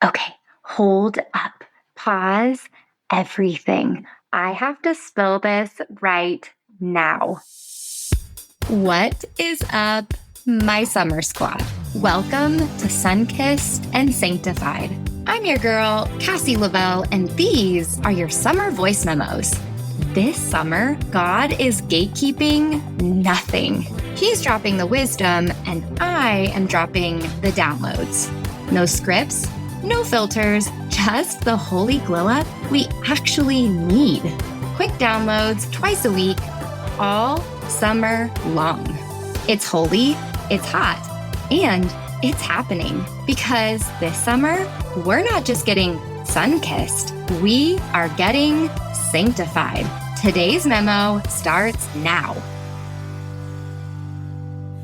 Okay, hold up. Pause everything. I have to spill this right now. What is up, my summer squad? Welcome to Sunkissed and Sanctified. I'm your girl, Cassie Lavelle, and these are your summer voice memos. This summer, God is gatekeeping nothing. He's dropping the wisdom, and I am dropping the downloads. No scripts, no filters, just the holy glow up we actually need. Quick downloads twice a week, all summer long. It's holy, it's hot, and it's happening because this summer, we're not just getting sun-kissed, we are getting sanctified. Today's memo starts now.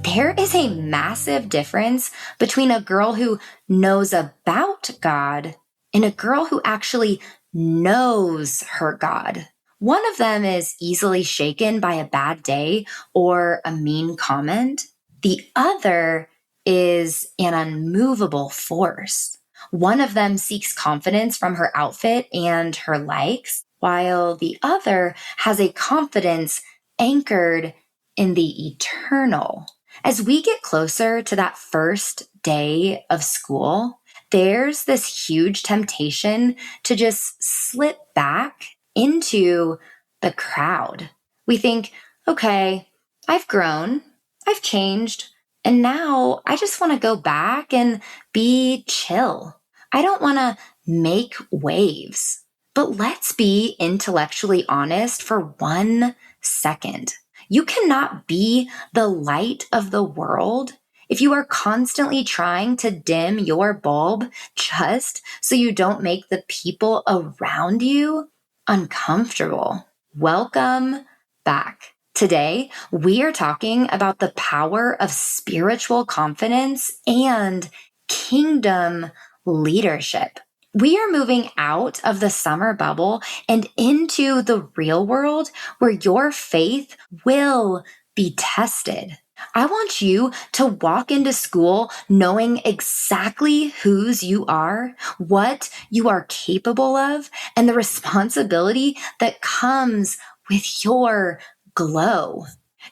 There is a massive difference between a girl who knows about God and a girl who actually knows her God. One of them is easily shaken by a bad day or a mean comment. The other is an unmovable force. One of them seeks confidence from her outfit and her likes, while the other has a confidence anchored in the eternal. As we get closer to that first day of school, there's this huge temptation to just slip back into the crowd. We think, okay, I've grown, I've changed, and now I just want to go back and be chill. I don't want to make waves. But let's be intellectually honest for 1 second. You cannot be the light of the world if you are constantly trying to dim your bulb just so you don't make the people around you uncomfortable. Welcome back. Today, we are talking about the power of spiritual confidence and kingdom leadership. We are moving out of the summer bubble and into the real world where your faith will be tested. I want you to walk into school knowing exactly whose you are, what you are capable of, and the responsibility that comes with your glow.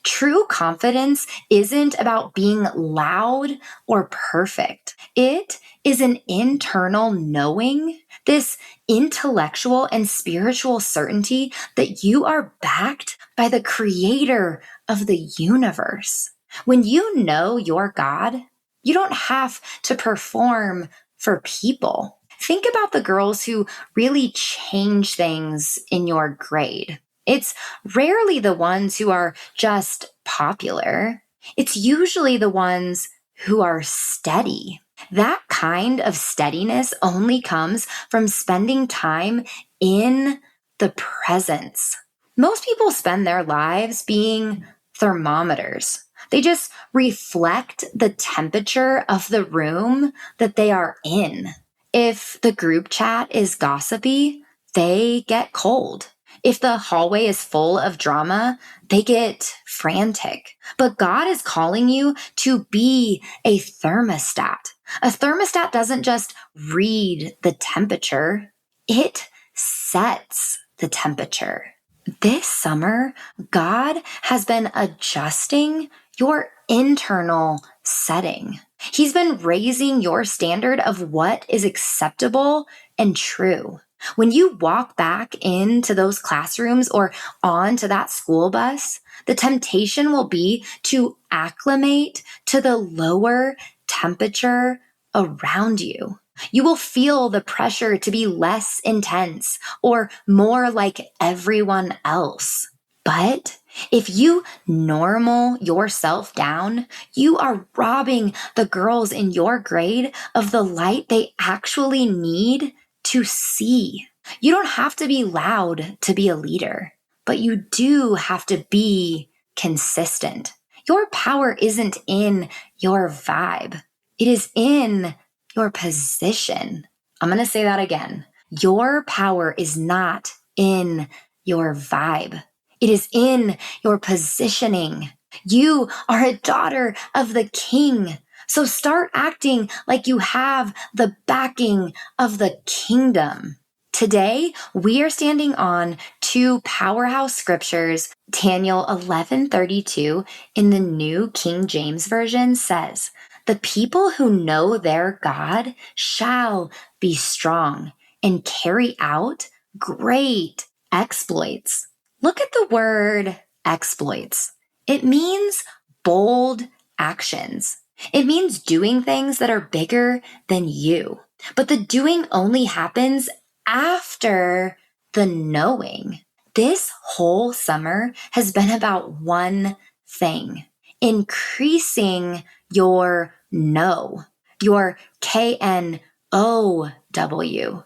True confidence isn't about being loud or perfect. It is an internal knowing, this intellectual and spiritual certainty that you are backed by the creator of the universe. When you know your God, you don't have to perform for people. Think about the girls who really change things in your grade. It's rarely the ones who are just popular. It's usually the ones who are steady. That kind of steadiness only comes from spending time in the presence. Most people spend their lives being thermometers. They just reflect the temperature of the room that they are in. If the group chat is gossipy, they get cold. If the hallway is full of drama, they get frantic. But God is calling you to be a thermostat. A thermostat doesn't just read the temperature, it sets the temperature. This summer, God has been adjusting your internal setting. He's been raising your standard of what is acceptable and true. When you walk back into those classrooms or onto that school bus, the temptation will be to acclimate to the lower temperature around you. You will feel the pressure to be less intense or more like everyone else. But if you normal yourself down, you are robbing the girls in your grade of the light they actually need to see. You don't have to be loud to be a leader, but you do have to be consistent. Your power isn't in your vibe. It is in your position. I'm going to say that again. Your power is not in your vibe. It is in your positioning. You are a daughter of the King. So start acting like you have the backing of the kingdom. Today, we are standing on two powerhouse scriptures. Daniel 11:32 in the New King James Version says, "The people who know their God shall be strong and carry out great exploits." Look at the word exploits. It means bold actions. It means doing things that are bigger than you. But the doing only happens after the knowing. This whole summer has been about one thing: increasing your know, your KNOW,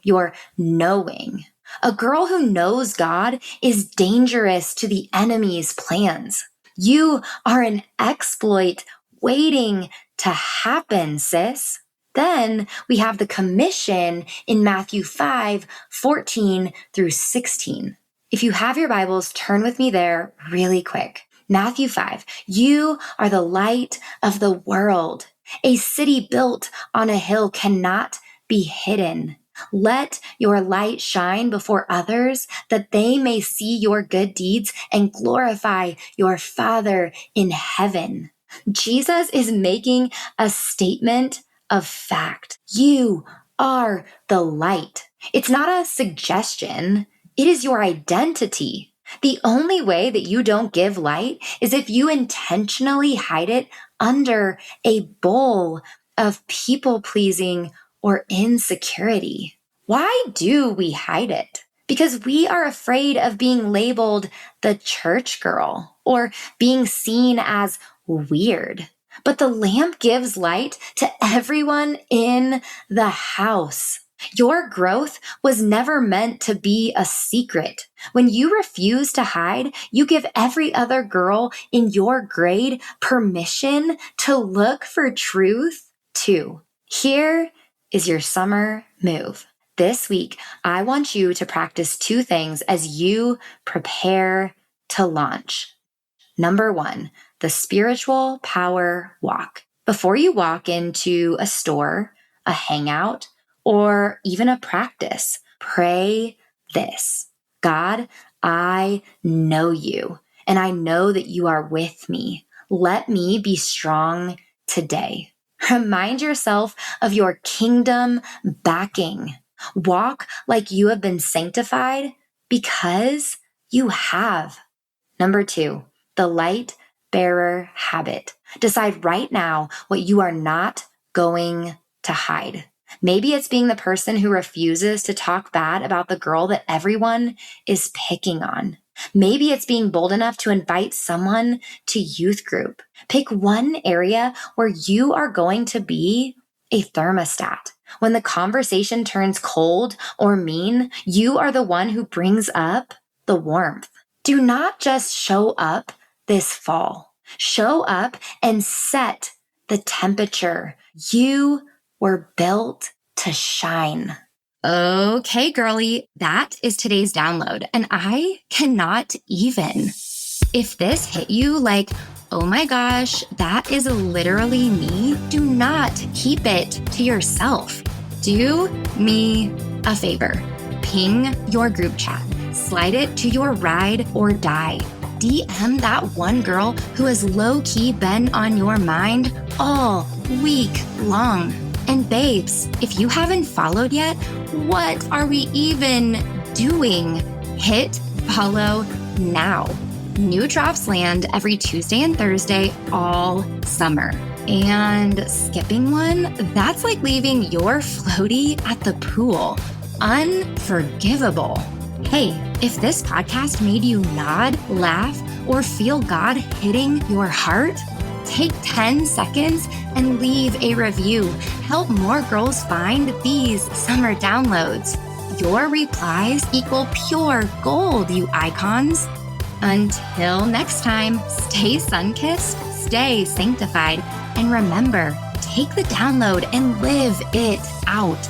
your knowing. A girl who knows God is dangerous to the enemy's plans. You are an exploit waiting to happen, sis. Then we have the commission in Matthew 5:14 through 16. If you have your Bibles, turn with me there really quick. Matthew 5, "You are the light of the world. A city built on a hill cannot be hidden. Let your light shine before others, that they may see your good deeds and glorify your Father in heaven." Jesus is making a statement of fact. You are the light. It's not a suggestion. It is your identity. The only way that you don't give light is if you intentionally hide it under a bowl of people-pleasing or insecurity. Why do we hide it? Because we are afraid of being labeled the church girl or being seen as weird. But the lamp gives light to everyone in the house. Your growth was never meant to be a secret. When you refuse to hide, you give every other girl in your grade permission to look for truth too. Here is your summer move. This week, I want you to practice two things as you prepare to launch. Number one, the spiritual power walk. Before you walk into a store, a hangout, or even a practice, pray this: God, I know you, and I know that you are with me. Let me be strong today. Remind yourself of your kingdom backing. Walk like you have been sanctified because you have. Number two, the light bearer habit. Decide right now what you are not going to hide. Maybe it's being the person who refuses to talk bad about the girl that everyone is picking on. Maybe it's being bold enough to invite someone to youth group. Pick one area where you are going to be a thermostat. When the conversation turns cold or mean, you are the one who brings up the warmth. Do not just show up this fall. Show up and set the temperature. You were built to shine. Okay, girly, that is today's download, and I cannot even. If this hit you like, oh my gosh, that is literally me, do not keep it to yourself. Do me a favor. Ping your group chat. Slide it to your ride or die. DM that one girl who has low-key been on your mind all week long. And babes, if you haven't followed yet, what are we even doing? Hit follow now. New drops land every Tuesday and Thursday all summer. And skipping one, that's like leaving your floaty at the pool. Unforgivable. Hey, if this podcast made you nod, laugh, or feel God hitting your heart, take 10 seconds and leave a review. Help more girls find these summer downloads. Your replies equal pure gold, you icons. Until next time, stay sunkissed, stay sanctified, and remember, take the download and live it out.